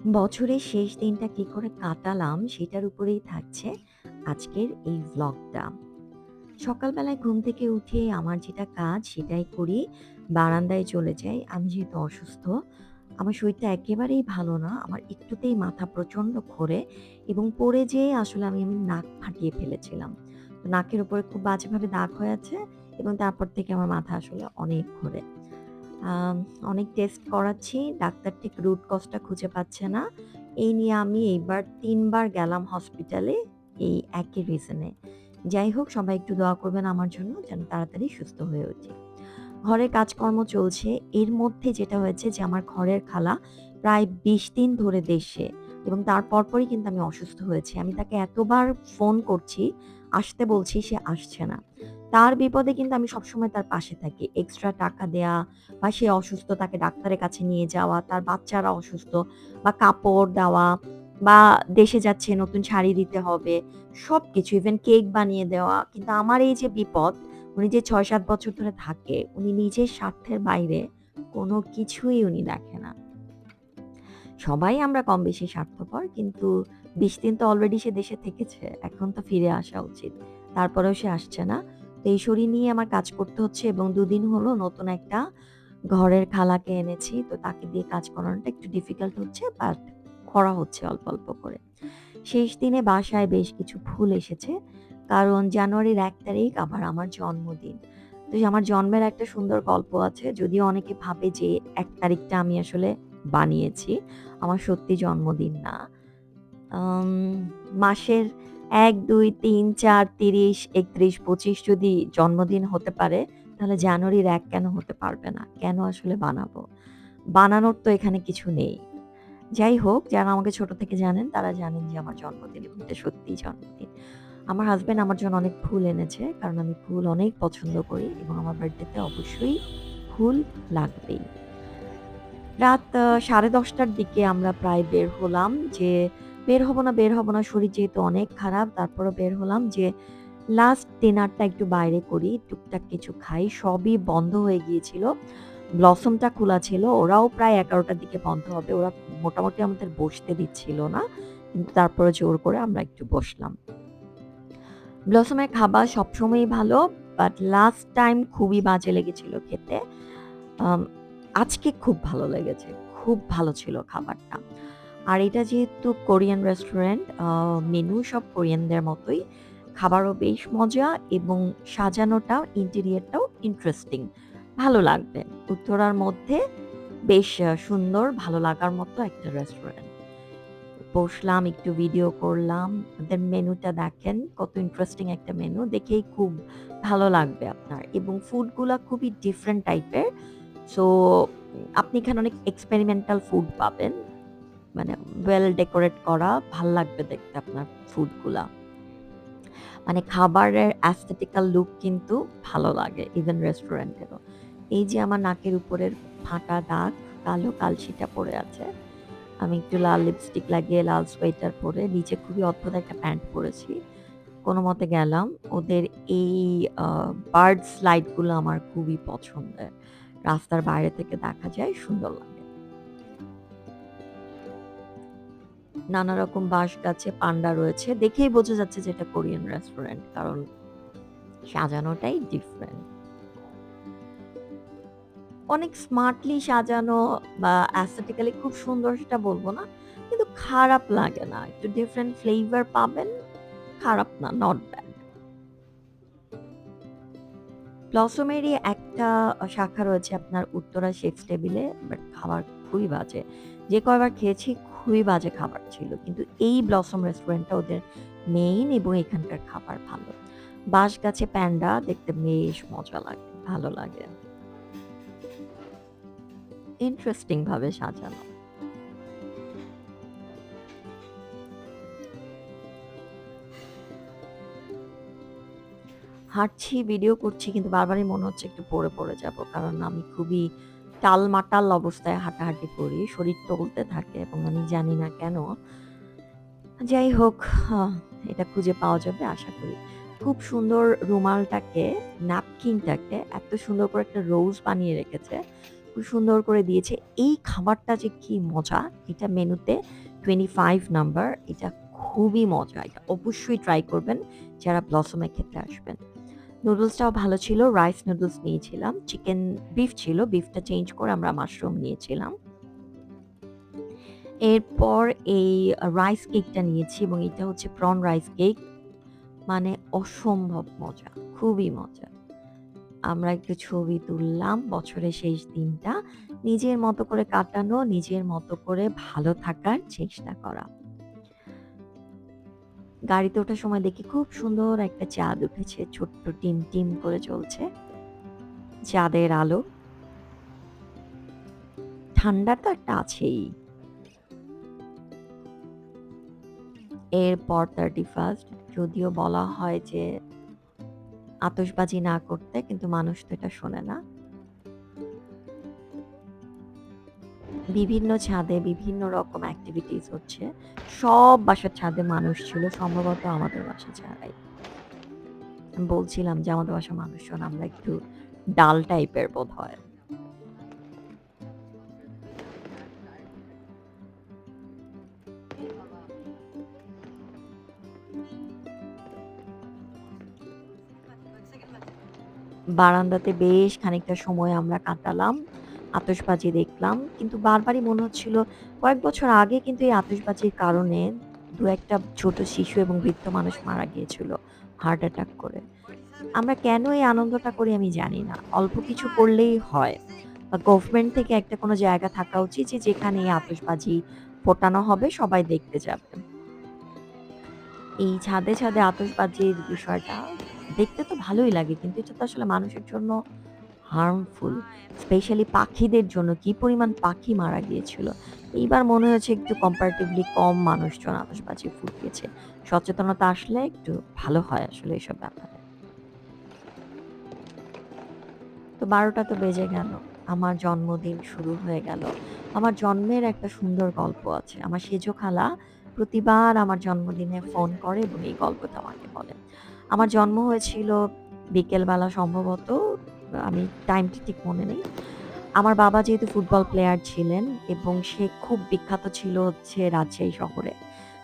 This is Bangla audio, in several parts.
বছরের শেষ দিনটা কি করে কাটালাম সেটার উপরেই থাকছে আজকের এই ভ্লগটা। সকালবেলায় ঘুম থেকে উঠে আমার যেটা কাজ সেটাই করি। বারান্দায় চলে যাই। আমি যেহেতু অসুস্থ, আমার শরীরটা একেবারেই ভালো না। আমার একটুতেই মাথা প্রচণ্ড ঘোরে এবং পড়ে যেয়ে আসলে আমি নাক ফাটিয়ে ফেলেছিলাম। তো নাকের উপরে খুব বাজেভাবে দাগ হয়ে আছে এবং তারপর থেকে আমার মাথা আসলে অনেক ঘোরে। আম অনেক টেস্ট করাচ্ছি। ডাক্তার ঠিক রুট কজটা খুঁজে পাচ্ছে না। এই নিয়ে আমি এইবার ৩ বার গেলাম হসপিটালে এই একই রিজনে। যাই হোক সবাই একটু দোয়া করবেন আমার জন্য যেন তাড়াতাড়ি সুস্থ হয়ে উঠি। ঘরের কাজকর্ম চলছে। এর মধ্যে যেটা হয়েছে যে আমার ঘরের খালা প্রায় ২০ দিন ধরে দেশে এবং তার পরপরই কিন্তু আমি অসুস্থ হয়েছি। আমি তাকে এতবার ফোন করছি, আসতে বলছি, সে আসছে না। তার বিপদে কিন্তু আমি সবসময় তার পাশে থাকি। এক্সট্রা টাকা দেয়া বা সে অসুস্থ তাকে ডাক্তারের কাছে নিয়ে যাওয়া, তার বাচ্চারা অসুস্থ বা কাপড় দেওয়া বা দেশে যাচ্ছে নতুন শাড়ি দিতে হবে, সবকিছু ইভেন কেক বানিয়ে দেওয়া। কিন্তু আমার এই যে বিপদ উনি যে ৬-৭ বছর ধরে থাকে, উনি নিজের স্বার্থের বাইরে কোনো কিছুই উনি দেখে না। সবাই আমরা কম বেশি স্বার্থপর। কিন্তু ২০ দিন তো অলরেডি সে দেশে থেকেছে। এখন তো ফিরে আসা উচিত। তারপরেও সে আসছে না। তো এই শরীর নিয়ে আমার কাজ করতে হচ্ছে এবং ২ দিন হলো নতুন একটা ঘরের খালাকে এনেছি। তো তাকে দিয়ে কাজ করানোটা একটু ডিফিকাল্ট হচ্ছে বাট করা হচ্ছে অল্প, অল্প করে। শেষ দিনে বাসায় বেশ কিছু ফুল এসেছে। কারণ জানুয়ারির ১ তারিখ আবার আমার জন্মদিন। তো আমার জন্মের একটা সুন্দর গল্প আছে। যদিও অনেকে ভাবে যে ১ তারিখটা আমি আসলে বানিয়েছি। আমার সত্যি জন্মদিন না। আম মাসের ১, ২, ৩, ৪, ৩০, ৩১, ২৫ যদি জন্মদিন হতে পারে, তাহলে জানুয়ারির ১ কেন হতে পারবে না? কেন আসলে বানাবো? বানানোর তো এখানে কিছু নেই। যাই হোক, যারা আমাকে ছোট থেকে জানেন তারা জানেন যে আমার জন্মদিন এবং এটা সত্যিই জন্মদিন। আমার হাসব্যান্ড আমার জন্য অনেক ফুল এনেছে। কারণ আমি ফুল অনেক পছন্দ করি এবং আমার বার্থডেতে অবশ্যই ফুল লাগবেই। রাত ১০:৩০ র দিকে আমরা প্রায় বের হলাম যে, বের হব না, শরীর যেহেতু অনেক খারাপ তারপরও বের হলাম যে লাস্ট ডিনারটা একটু বাইরে করি, টুকটাক কিছু খাই। সবই বন্ধ হয়ে গিয়েছিল। ব্লসমটা খোলা ছিল। ওরাও প্রায় ১১:০০ টার দিকে বন্ধ হবে। ওরা মোটামুটি আমাদের বসতে দিচ্ছিল না। কিন্তু তারপরে জোর করে আমরা একটু বসলাম। ব্লসমের খাবার সবসময়ই ভালো, বাট লাস্ট টাইম খুবই বাজে লেগেছিল খেতে। আম আজকে খুব ভালো লেগেছে। খুব ভালো ছিল খাবারটা। আর এটা যেহেতু কোরিয়ান রেস্টুরেন্ট, মেনু সব কোরিয়ানদের মতোই। খাবারও বেশ মজা এবং সাজানোটাও ইন্টেরিয়রটাও ইন্টারেস্টিং। ভালো লাগবে। উত্তরার মধ্যে বেশ সুন্দর ভালো লাগার মতো একটা রেস্টুরেন্ট। বসলাম, একটু ভিডিও করলাম। ওদের মেনুটা দেখেন, কত ইন্টারেস্টিং একটা মেনু। দেখেই খুব ভালো লাগবে আপনার এবং ফুডগুলা খুবই ডিফারেন্ট টাইপের। সো আপনি এখানে অনেক এক্সপেরিমেন্টাল ফুড পাবেন। মানে ওয়েল ডেকোরেট করা, লাগবে দেখতে আপনার ফুডগুলা। মানে খাবারের অ্যাস্থেটিক্যাল লুক কিন্তু ভালো লাগে ইভেন রেস্টুরেন্টেরও। এই যে আমার নাকের উপরের ফাটা দাগ, কালো কালশিটা পড়ে আছে। আমি একটু লাল লিপস্টিক লাগিয়ে, লাল সোয়েটার পরে, নিচে খুবই অদ্ভুত একটা প্যান্ট পরেছি। কোনমতে গেলাম। ওদের এই আ বার্ড স্লাইড গুলো আমার খুবই পছন্দের। রাস্তার বাইরে থেকে দেখা যায়, সুন্দর লাগে। নানা রকম বাঁশ গাছে পান্ডা রয়েছে। দেখেই বোঝা যাচ্ছে যে এটা কোরিয়ান রেস্টুরেন্ট। কারণ সাজানোটাই ডিফারেন্ট। অনেক স্মার্টলি সাজানো বা অ্যাসথেটিক্যালি খুব সুন্দর সেটা বলব না। কিন্তু খারাপ লাগে না। একটু ডিফারেন্ট ফ্লেভার পাবেন। খারাপ না, নট ব্যাড। ব্লসমেরই একটা শাখা রয়েছে আপনার উত্তরা শেফস টেবিলে। বাট খাবার খুবই বাজে। যে কয়বার খেয়েছি খুবই বাজে খাবার ছিল। কিন্তু এই ব্লসম রেস্টুরেন্টটা ওদের মেইন এবং এখানকার খাবার ভালো। বাঁশ গাছে প্যান্ডা দেখতে বেশ মজা লাগে, ভালো লাগে। ইন্টারেস্টিং ভাবে সাজানো। হাঁটছি, ভিডিও করছি কিন্তু বারবারই মনে হচ্ছে একটু পড়ে যাবো। কারণ আমি খুবই টালমাটাল অবস্থায় হাঁটাহাঁটি করি। শরীর টলতে থাকে এবং আমি জানি না কেন। যাই হোক, এটা খুঁজে পাওয়া যাবে আশা করি। খুব সুন্দর রুমালটাকে, ন্যাপকিনটাকে এত সুন্দর করে একটা রোজ বানিয়ে রেখেছে। খুব সুন্দর করে দিয়েছে। এই খাবারটা যে কি মজা! এটা মেনুতে 25 নাম্বার। এটা খুবই মজা। এটা অবশ্যই ট্রাই করবেন যারা ব্লসম এ খেতে আসবেন। নুডলসটাও ভালো ছিল। রাইস নুডলস নিয়েছিলাম। বিফ ছিল। বিফটা চেঞ্জ করে আমরা মাশরুম নিয়েছিলাম। এরপর এই রাইস কেকটা নিয়েছি এবং এটা হচ্ছে প্রন রাইস কেক। মানে অসম্ভব মজা। খুবই মজা। আমরা একটু ছবি তুললাম। বছরের শেষ দিনটা। নিজের মতো করে কাটানো, নিজের মতো করে ভালো থাকার চেষ্টা করা। গাড়িতে ওঠার সময় দেখি খুব সুন্দর একটা চাঁদ উঠেছে। ছোট্ট টিম করে জ্বলছে। চাঁদের আলো। ঠান্ডা তো একটা আছেই। এরপর 31st যদিও বলা হয় যে আতশবাজি না করতে, কিন্তু মানুষ তো এটা শোনে না। বিভিন্ন ছাদে বিভিন্ন রকম এক্টিভিটিস হচ্ছে। সব বাসার ছাদে মানুষ ছিল, সম্ভবত আমাদের বাসা ছাড়াই। আমি বলছিলাম যে আমাদের বাসার মানুষজন আমরা একটু ডাল টাইপের বোধহয়। বারান্দাতে বেশ খানিকটা সময় আমরা কাটালাম। আতশবাজি দেখলাম। কিন্তু বারবারই মনে হচ্ছিল কয়েক বছর আগে কিন্তু এই আতশবাজির কারণে ২-১ টা ছোট শিশু এবং বৃদ্ধ মানুষ মারা গিয়েছিল হার্ট অ্যাটাক করে। আমরা কেন এই আনন্দটা করি আমি জানি না। অল্প কিছু করলেই হয়। বা গভর্নমেন্ট থেকে একটা কোনো জায়গা থাকা উচিত যে যেখানে এই আতশবাজি ফোটানো হবে সবাই দেখতে যাবে। এই ছাদে আতশবাজির বিষয়টা দেখতে তো ভালোই লাগে। কিন্তু এটা তো আসলে মানুষের জন্য হার্মফুল। স্পেশালি পাখিদের জন্য কি পরিমাণ পাখি মারা গিয়েছিল। এইবার মনে হয়েছে একটু কম্পারেটিভলি কম মানুষজন আতশবাজি ফুটিয়েছে। সচেতনতা আসলে একটু ভালো হয় আসলে এসব ব্যাপারে। তো ১২টা তো বেজে গেল। আমার জন্মদিন শুরু হয়ে গেল। আমার জন্মের একটা সুন্দর গল্প আছে। আমার সেজো খালা প্রতিবার আমার জন্মদিনে ফোন করে এবং এই গল্পটা আমাকে বলে। আমার জন্ম হয়েছিল বিকেলবেলা সম্ভবত, আমি টাইমটা ঠিক মনে নেই। আমার বাবা যেহেতু ফুটবল প্লেয়ার ছিলেন এবং সে খুব বিখ্যাত ছিল হচ্ছে রাজশাহী শহরে।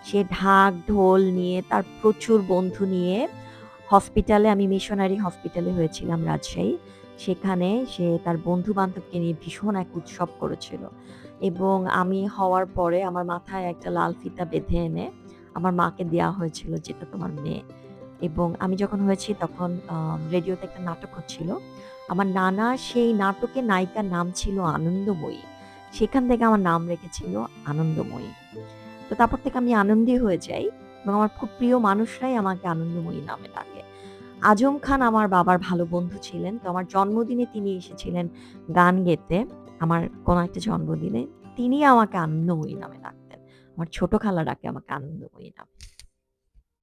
সে ঢাক ঢোল নিয়ে তার প্রচুর বন্ধু নিয়ে হসপিটালে, আমি মিশনারি হসপিটালে হয়েছিলাম রাজশাহী। সেখানে সে তার বন্ধু-বান্ধবকে নিয়ে ভীষণ এক উৎসব করেছিল। এবং আমি হওয়ার পরে আমার মাথায় একটা লাল ফিতা বেঁধে এনে আমার মাকে দেয়া হয়েছিল যে, "এটা তোমার মেয়ে।" এবং আমি যখন হয়েছি তখন রেডিওতে একটা নাটক হচ্ছিল। আমার নানা সেই নাটকের নায়িকার নাম ছিল আনন্দময়ী। সেখান থেকে আমার নাম রেখেছিল আনন্দময়ী। তো তারপর থেকে আমি আনন্দী হয়ে যাই এবং আমার খুব প্রিয় মানুষরাই আমাকে আনন্দময়ী নামে ডাকে। আজম খান আমার বাবার ভালো বন্ধু ছিলেন। তো আমার জন্মদিনে তিনি এসেছিলেন গান গেতে। আমার কোনো একটা জন্মদিনে। তিনি আমাকে আনন্দময়ী নামে ডাকতেন। আমার ছোট খালা ডাকে আমাকে আনন্দময়ী নামে।